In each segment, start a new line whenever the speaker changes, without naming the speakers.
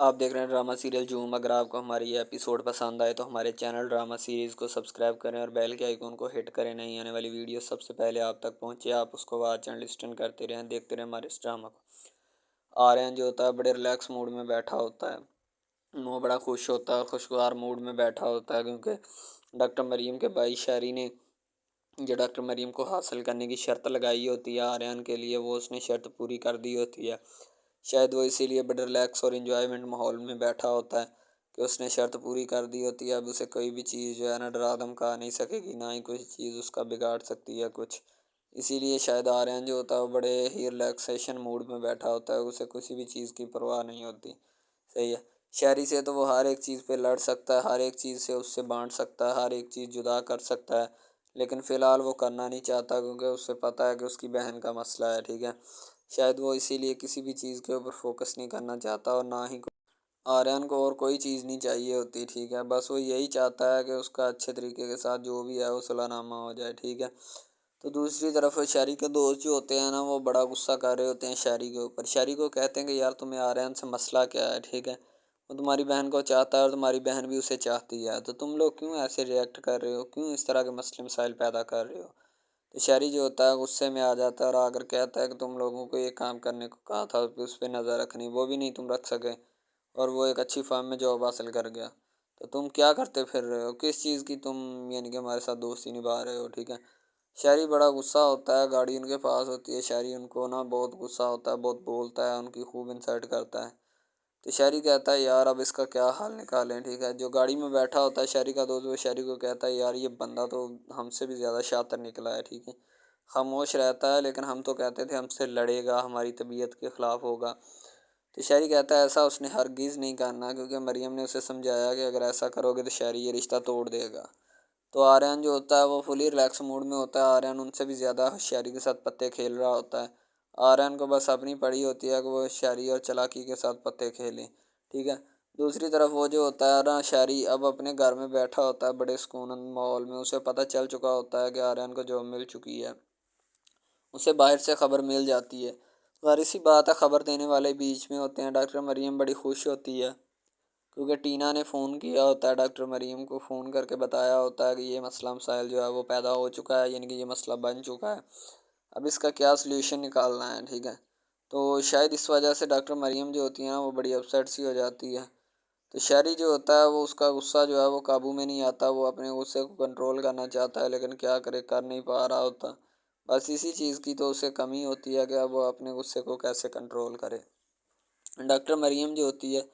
आप देख रहे हैं ड्रामा सीरियल झूम। अगर आपको हमारी ये एपिसोड पसंद आए तो हमारे चैनल ड्रामा सीरीज़ को सब्सक्राइब करें और बेल के आइकन को हिट करें। नहीं आने वाली वीडियो सबसे पहले आप तक पहुंचे, आप उसको वॉच एंड लिस्टन करते रहें, देखते रहें हमारे इस ड्रामा को। आर्यन जो होता है बड़े रिलैक्स मूड में बैठा होता है। वो बड़ा खुश होता है, खुशगवार मूड में बैठा होता है, क्योंकि डॉक्टर मरीम के भाई शहरी ने जो डॉक्टर मरीम को हासिल करने की शर्त लगाई होती है आर्यन के लिए, वो उसने शर्त पूरी कर दी होती है। शायद वो इसीलिए बड़े रिलैक्स और इन्जॉयमेंट माहौल में बैठा होता है कि उसने शर्त पूरी कर दी होती है। अब उसे कोई भी चीज़ जो है ना डरा धमका नहीं सकेगी, ना ही कोई चीज़ उसका बिगाड़ सकती है कुछ। इसीलिए शायद आर्यन जो होता है वो बड़े ही रिलैक्सेशन मूड में बैठा होता है, उसे किसी भी चीज़ की परवाह नहीं होती। सही है। शहरी से तो वो हर एक चीज़ पे लड़ सकता है, हर एक चीज़ से उससे बांट सकता है, हर एक चीज़ जुदा कर सकता है, लेकिन फ़िलहाल वो करना नहीं चाहता क्योंकि उससे पता है कि उसकी बहन का मसला है। ठीक है। शायद वो इसीलिए किसी भी चीज़ के ऊपर फोकस नहीं करना चाहता, और ना ही आर्यन को और कोई चीज़ नहीं चाहिए होती। ठीक है। बस वो यही चाहता है कि उसका अच्छे तरीके के साथ जो भी है वो सुलहनामा हो जाए। ठीक है। तो दूसरी तरफ शहरी के दोस्त जो होते हैं ना, वो बड़ा गुस्सा कर रहे होते हैं शहरी के ऊपर। शहरी को कहते हैं कि यार तुम्हें आर्यन से मसला क्या है। ठीक है। वो तुम्हारी बहन को चाहता है और तुम्हारी बहन भी उसे चाहती है, तो तुम लोग क्यों ऐसे रिएक्ट कर रहे हो, क्यों इस तरह के मसले मसाइल पैदा कर रहे हो। तो शहरी जो होता है गुस्से में आ जाता है और आकर कहता है कि तुम लोगों को ये काम करने को कहा था, उस पर नज़र रखनी, वो भी नहीं तुम रख सके, और वो एक अच्छी फर्म में जॉब हासिल कर गया। तो तुम क्या करते फिर रहे हो, किस चीज़ की तुम यानी कि हमारे साथ दोस्ती निभा रहे हो। ठीक है। शहरी बड़ा गुस्सा होता है, गाड़ी उनके पास होती है, शहरी उनको ना बहुत गुस्सा होता है, बहुत बोलता है, उनकी खूब इंसल्ट करता है। तो शहरी कहता है यार अब इसका क्या हाल निकालें। ठीक है। जो गाड़ी में बैठा होता है शहरी का दोस्त, वो शहरी को कहता है यार ये बंदा तो हमसे भी ज़्यादा शातिर निकला है। ठीक है। खामोश रहता है, लेकिन हम तो कहते थे हमसे लड़ेगा, हमारी तबीयत के ख़िलाफ़ होगा। तो शहरी कहता है ऐसा उसने हरगिज़ नहीं करना, क्योंकि मरियम ने उसे समझाया कि अगर ऐसा करोगे तो शहरी ये रिश्ता तोड़ देगा। तो आर्यन जो होता है वो फुली रिलैक्स मूड में होता है। आर्यन उनसे भी ज़्यादा होशियारी के साथ पत्ते खेल रहा होता है। आर्यन को बस अपनी पड़ी होती है कि वो होशियारी और चालाकी के साथ पत्ते खेले। ठीक है। दूसरी तरफ वो जो होता है ना शहरी, अब अपने घर में बैठा होता है बड़े सुकून माहौल में। उसे पता चल चुका होता है कि आर्यन को जॉब मिल चुकी है, उसे बाहर से ख़बर मिल जाती है। ज़ाहिर सी बात है ख़बर देने वाले बीच में होते हैं। डॉक्टर मरियम बड़ी खुश होती है, क्योंकि टीना ने फ़ोन किया होता है डॉक्टर मरीम को, फ़ोन करके बताया होता है कि ये मसला मसाइल जो है वो पैदा हो चुका है, यानी कि ये मसला बन चुका है, अब इसका क्या सलूशन निकालना है। ठीक है। तो शायद इस वजह से डॉक्टर मरीम जो होती है ना वो बड़ी अपसेट सी हो जाती है। तो शहरी जो होता है वो उसका गुस्सा जो है वो काबू में नहीं आता, वो अपने गुस्से को कंट्रोल करना चाहता है, लेकिन क्या करे, कर नहीं पा रहा होता। बस इसी चीज़ की तो उसे कमी होती है कि अब वो अपने गुस्से को कैसे कंट्रोल करे। डॉक्टर मरीम जो होती है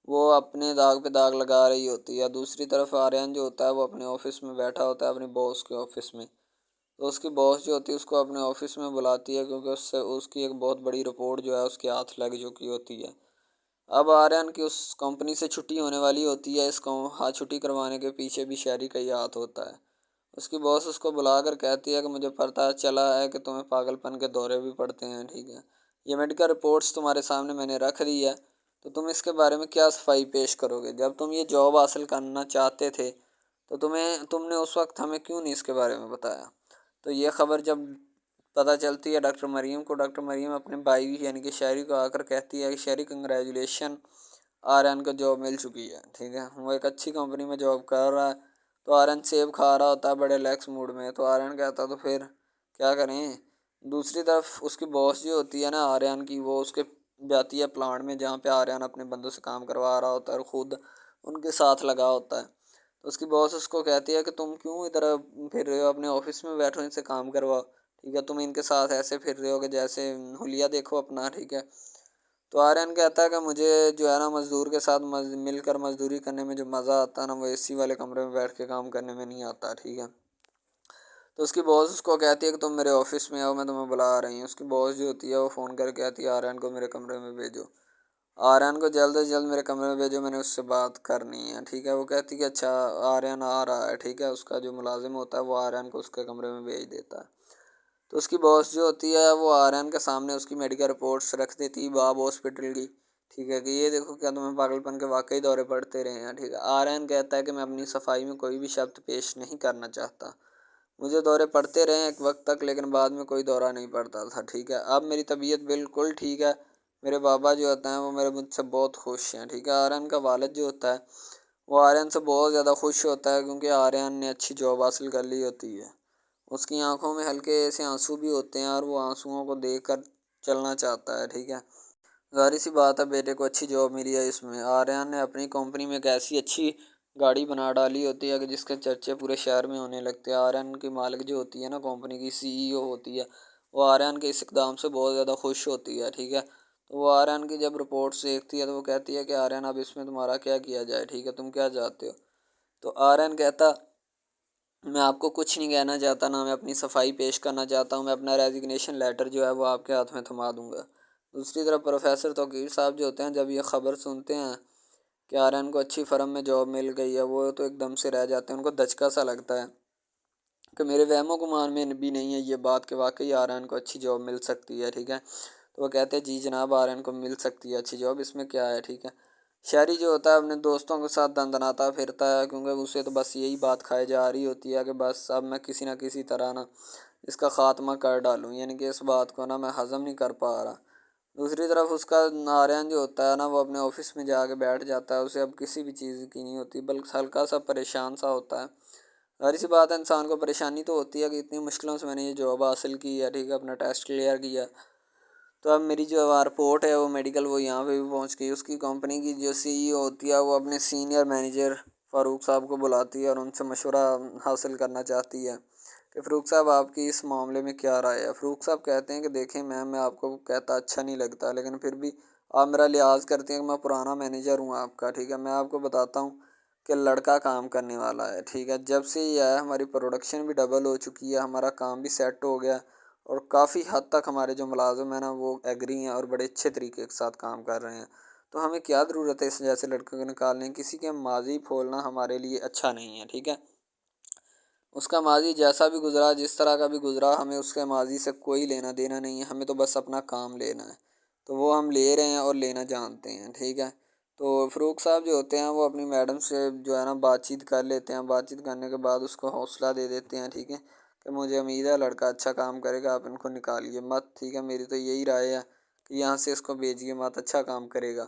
वो अपने दाग पे दाग लगा रही होती है। दूसरी तरफ आर्यन जो होता है वो अपने ऑफिस में बैठा होता है, अपने बॉस के ऑफिस में। तो उसकी बॉस जो होती है उसको अपने ऑफिस में बुलाती है, क्योंकि उससे उसकी एक बहुत बड़ी रिपोर्ट जो है उसके हाथ लग चुकी होती है। अब आर्यन की उस कंपनी से छुट्टी होने वाली होती है। हाँ, छुट्टी करवाने के पीछे भी शहरी का ही हाथ होता है। उसकी बॉस उसको बुलाकर कहती है कि मुझे पता चला है कि तुम्हें पागलपन के दौरे भी पड़ते हैं। ठीक है। ये मेडिकल रिपोर्ट्स तुम्हारे सामने मैंने रख दी है, तो तुम इसके बारे में क्या सफाई पेश करोगे। जब तुम ये जॉब हासिल करना चाहते थे तो तुमने उस वक्त हमें क्यों नहीं इसके बारे में बताया। तो ये खबर जब पता चलती है डॉक्टर मरीम को, डॉक्टर मरीम अपने भाई यानी कि शहरी को आकर कहती है कि शहरी कंग्रेचुलेशन, आर्यन को जॉब मिल चुकी है। ठीक है। वो एक अच्छी कंपनी में जॉब कर रहा है। तो आर्यन सेब खा रहा होता है बड़े रिलैक्स मूड में। तो आर्यन कहता तो फिर क्या करें। दूसरी तरफ उसकी बॉस जो होती है ना आर्यन की, वो उसके जाती है प्लांट में जहाँ पे आर्यन अपने बंदों से काम करवा रहा होता है और ख़ुद उनके साथ लगा होता है। तो उसकी बॉस उसको कहती है कि तुम क्यों इधर फिर रहे हो, अपने ऑफिस में बैठो, इनसे काम करवाओ। ठीक है। तुम इनके साथ ऐसे फिर रहे हो कि जैसे हुलिया देखो अपना। ठीक है। तो आर्यन कहता है कि मुझे जो है ना मज़दूर के साथ मिलकर मज़दूरी करने में जो मज़ा आता है ना, वो एसी वाले कमरे में बैठ के काम करने में नहीं आता। ठीक है। तो उसकी बॉस उसको कहती है कि तुम मेरे ऑफिस में आओ, मैं तुम्हें बुला रही हूँ। उसकी बॉस जो होती है वो फ़ोन करके कहती है आर्यन को मेरे कमरे में भेजो, आर्यन को जल्द से जल्द मेरे कमरे में भेजो, मैंने उससे बात करनी है। ठीक है। वो कहती है कि अच्छा आर्यन आ रहा है। ठीक है। उसका जो मुलाजिम होता है वो आर्यन को उसके कमरे में भेज देता है। तो उसकी बॉस जो होती है वो आर्यन के सामने उसकी मेडिकल रिपोर्ट्स रख देती है बाब हॉस्पिटल की। ठीक है। कि ये देखो क्या तुम्हें पागलपन के वाकई दौरे पड़ते रहे हैं। ठीक है। आर्यन कहता है कि मैं अपनी सफाई में कोई भी शब्द पेश नहीं करना चाहता, मुझे दौरे पड़ते रहे एक वक्त तक, लेकिन बाद में कोई दौरा नहीं पड़ता था। ठीक है। अब मेरी तबीयत बिल्कुल ठीक है, मेरे बाबा जो होते हैं वो मेरे मुझसे बहुत खुश हैं, ठीक है। आर्यन का वालिद जो होता है वो आर्यन से बहुत ज़्यादा खुश होता है, क्योंकि आर्यन ने अच्छी जॉब हासिल कर ली होती है। उसकी आंखों में हल्के से आंसू भी होते हैं और वो आंसुओं को देखकर चलना चाहता है, ठीक है। ज़ाहिर सी बात है, बेटे को अच्छी जॉब मिली है। इसमें आर्यन ने अपनी कंपनी में एक ऐसी अच्छी गाड़ी बना डाली होती है कि जिसके चर्चे पूरे शहर में होने लगते हैं। आर्यन की मालिक जो होती है ना, कंपनी की सीईओ होती है, वो आर्यन के इस इकदाम से बहुत ज़्यादा खुश होती है, ठीक है। तो वो आर्यन की जब रिपोर्ट्स देखती है तो वो कहती है कि आर्यन अब इसमें तुम्हारा क्या किया जाए, ठीक है, तुम क्या चाहते हो। तो आर्यन कहता, मैं आपको कुछ नहीं कहना चाहता, ना मैं अपनी सफाई पेश करना चाहता हूँ, मैं अपना रेजिग्नेशन लेटर जो है वो आपके हाथ में थमा दूंगा। दूसरी तरफ प्रोफेसर तौकीर साहब जो होते हैं, जब ये खबर सुनते हैं कि आर्यन को अच्छी फर्म में जॉब मिल गई है, वो तो एकदम से रह जाते हैं। उनको दचका सा लगता है कि मेरे वहमों गुमान में भी नहीं है ये बात कि वाकई आर्यन को अच्छी जॉब मिल सकती है, ठीक है। तो वो कहते हैं जी जनाब, आर्यन को मिल सकती है अच्छी जॉब, इसमें क्या है, ठीक है। शहरी जो होता है अपने दोस्तों के साथ दंदनाता फिरता है, क्योंकि उसे तो बस यही बात खाई जा रही होती है कि बस अब मैं किसी ना किसी तरह ना इसका ख़ात्मा कर डालूं, यानी कि इस बात को ना मैं हज़म नहीं कर पा रहा। दूसरी तरफ उसका आर्यन जो होता है ना, वो अपने ऑफिस में जाके बैठ जाता है। उसे अब किसी भी चीज़ की नहीं होती, बल्कि हल्का सा परेशान सा होता है। ज़ाहिर सी बात है, इंसान को परेशानी तो होती है कि इतनी मुश्किलों से मैंने ये जॉब हासिल की है, ठीक है, अपना टेस्ट क्लियर किया। तो अब मेरी जो रिपोर्ट है वो मेडिकल वो यहाँ पे भी पहुँच गई। उसकी कंपनी की जो सीईओ होती है वो अपने सीनियर मैनेजर फ़ारूक साहब को बुलाती है और उनसे मशवरा हासिल करना चाहती है कि फ़ारूक साहब आपकी इस मामले में क्या राय है। फ़ारूक साहब कहते हैं कि देखें मैम, मैं आपको कहता अच्छा नहीं लगता, लेकिन फिर भी आप मेरा लिहाज करते हैं कि मैं पुराना मैनेजर हूँ आपका, ठीक है। मैं आपको बताता हूँ कि लड़का काम करने वाला है, ठीक है। जब से ये आया हमारी प्रोडक्शन भी डबल हो चुकी है, हमारा काम भी सेट हो गया और काफ़ी हद तक हमारे जो मुलाजिम हैं ना वो एग्री हैं और बड़े अच्छे तरीके के साथ काम कर रहे हैं। तो हमें क्या ज़रूरत है इस जैसे लड़के को निकालने की। किसी के माजी फोलना हमारे लिए अच्छा नहीं है, ठीक है। उसका माजी जैसा भी गुजरा, जिस तरह का भी गुजरा, हमें उसके माजी से कोई लेना देना नहीं है। हमें तो बस अपना काम लेना है, तो वो हम ले रहे हैं और लेना जानते हैं, ठीक है। तो फ़ारूक साहब जो होते हैं वो अपनी मैडम से जो है ना बातचीत कर लेते हैं। बातचीत करने के बाद उसको हौसला दे देते हैं, ठीक है, कि मुझे उम्मीद है लड़का अच्छा काम करेगा, आप इनको निकालिए मत, ठीक है। मेरी तो यही राय है कि यहाँ से इसको भेजिए मत, अच्छा काम करेगा।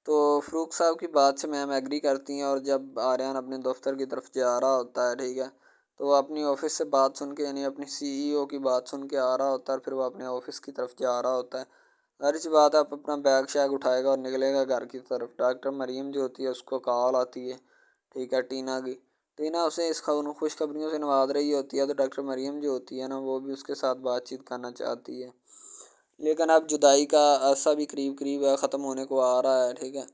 तो फ़ारूक साहब की बात से मैम एग्री करती हैं और जब आर्यन अपने दफ्तर की तरफ जा रहा होता है, ठीक है, तो वो अपनी ऑफिस से बात सुन के, यानी अपनी सीईओ की बात सुन के आ रहा होता है। फिर वो अपने ऑफिस की तरफ जा रहा होता है। ज़ाहिर सी बात है, आप अपना बैग शैग उठाएगा और निकलेगा घर की तरफ। डॉक्टर मरीम जो होती है उसको कॉल आती है, ठीक है, टीना की। टीना उसे इस खुशखबरियों से नवाज रही होती है, तो डॉक्टर मरीम जो होती है ना वो भी उसके साथ बातचीत करना चाहती है। लेकिन अब जुदाई का अरसा भी करीब करीब ख़त्म होने को आ रहा है, ठीक है।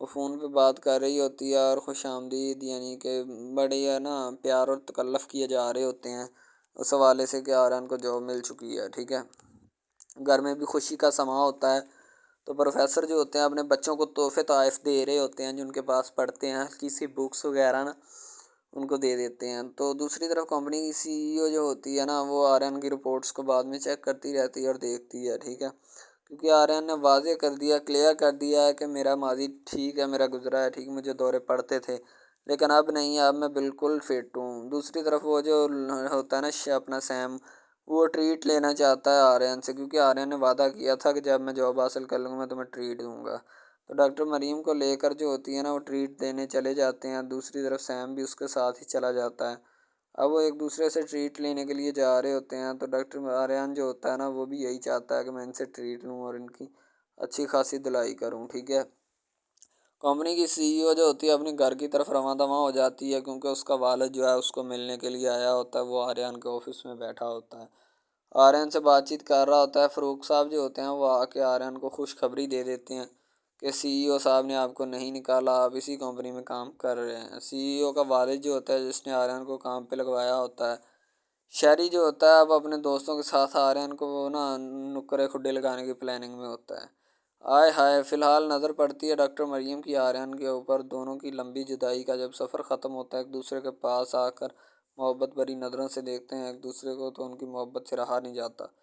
वो फ़ोन पे बात कर रही होती है और खुशामदीद यानी कि बड़े है ना प्यार और तकल्लुफ़ किए जा रहे होते हैं उस हवाले से कि आर्यन को जॉब मिल चुकी है, ठीक है। घर में भी खुशी का समा होता है। तो प्रोफेसर जो होते हैं अपने बच्चों को तोहफ़े तोहफ़ दे रहे होते हैं, जो उनके पास पढ़ते हैं, हल्की सी बुक्स वगैरह ना उनको दे देते हैं। तो दूसरी तरफ कंपनी की सीईओ जो होती है ना वो आर्यन की रिपोर्ट्स को बाद में चेक करती रहती है और देखती है, ठीक है। क्योंकि आर्यन ने वाज़ेह कर दिया, क्लियर कर दिया है कि मेरा माज़ी ठीक है, मेरा गुज़रा है, ठीक, मुझे दौरे पड़ते थे, लेकिन अब नहीं है, अब मैं बिल्कुल फ़िट हूँ। दूसरी तरफ वो जो होता है ना अपना सैम, वो ट्रीट लेना चाहता है आर्यन से, क्योंकि आर्यन ने वादा किया था कि जब मैं जॉब हासिल कर लूँगा मैं तुम्हें ट्रीट दूँगा। तो डॉक्टर मरीम को लेकर जो होती है ना वो ट्रीट देने चले जाते हैं। दूसरी तरफ सैम भी उसके साथ ही चला जाता है। अब वो एक दूसरे से ट्रीट लेने के लिए जा रहे होते हैं। तो डॉक्टर आर्यन जो होता है ना वो भी यही चाहता है कि मैं इनसे ट्रीट लूँ और इनकी अच्छी खासी धुलाई करूँ, ठीक है। कंपनी की सीईओ जो होती है अपने घर की तरफ रवां दवां हो जाती है, क्योंकि उसका वालिद जो है उसको मिलने के लिए आया होता है। वो आर्यन के ऑफिस में बैठा होता है, आर्यन से बातचीत कर रहा होता है। फ़ारूक साहब जो होते हैं वो आके आर्यन को खुशखबरी दे देते हैं कि सीईओ साहब ने आपको नहीं निकाला, आप इसी कंपनी में काम कर रहे हैं। सीईओ का वालिद जो होता है जिसने आर्यन को काम पे लगवाया होता है, शहरी जो होता है अब अपने दोस्तों के साथ आर्यन को वो ना नुक्करे खुड्डे लगाने की प्लानिंग में होता है। आय हाय, फिलहाल नज़र पड़ती है डॉक्टर मरियम की आर्यन के ऊपर। दोनों की लंबी जुदाई का जब सफ़र ख़त्म होता है, एक दूसरे के पास आकर मोहब्बत भरी नज़रों से देखते हैं एक दूसरे को, तो उनकी मोहब्बत से रहा नहीं जाता।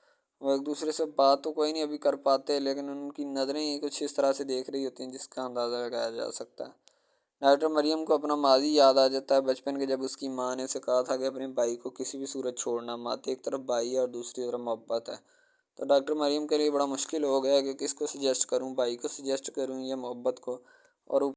वो एक दूसरे से बात तो कोई नहीं अभी कर पाते, लेकिन उनकी नज़रें ही कुछ इस तरह से देख रही होती हैं जिसका अंदाज़ा लगाया जा सकता है। डॉक्टर मरियम को अपना माजी याद आ जाता है बचपन के, जब उसकी माँ ने उसे कहा था कि अपने भाई को किसी भी सूरत छोड़ना मत। एक तरफ भाई है और दूसरी तरफ मोहब्बत है। तो डॉक्टर मरीम के लिए बड़ा मुश्किल हो गया कि किसको सजेस्ट करूँ, भाई को सजेस्ट करूँ या मोहब्बत को। और